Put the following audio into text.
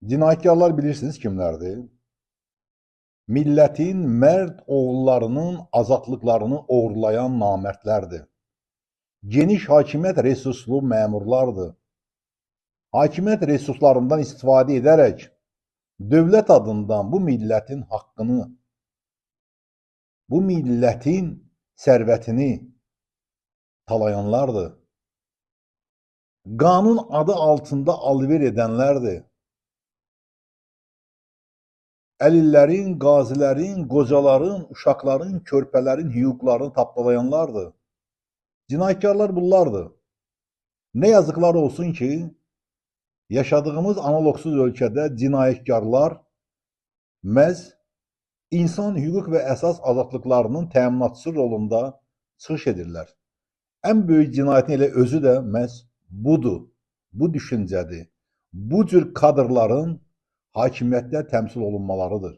Cinayətkarlar bilirsiniz kimlərdir? Millətin mərd oğullarının azadlıqlarını oğurlayan namərdlərdir. Geniş hakimiyyət resurslu məmurlardır. Hakimiyyət resurslarından istifadə edərək dövlət adından bu millətin haqqını, bu millətin sərvətini talayanlardır. Qanun adı altında alver edənlərdir. Əlillərin, qazilərin, qocaların, uşaqların, körpələrin hüquqlarını tapdalayanlardır. Cinayətkarlar bunlardır. Nə yazıqlar olsun ki, yaşadığımız analoqsuz ölkədə cinayətkarlar məhz insan hüquq və əsas azadlıqlarının təminatçısı rolunda çıxış edirlər. Ən böyük cinayətin elə özü də məhz budur, bu düşüncədir. Bu cür kadrların hakimiyyətdə təmsil olunmalarıdır.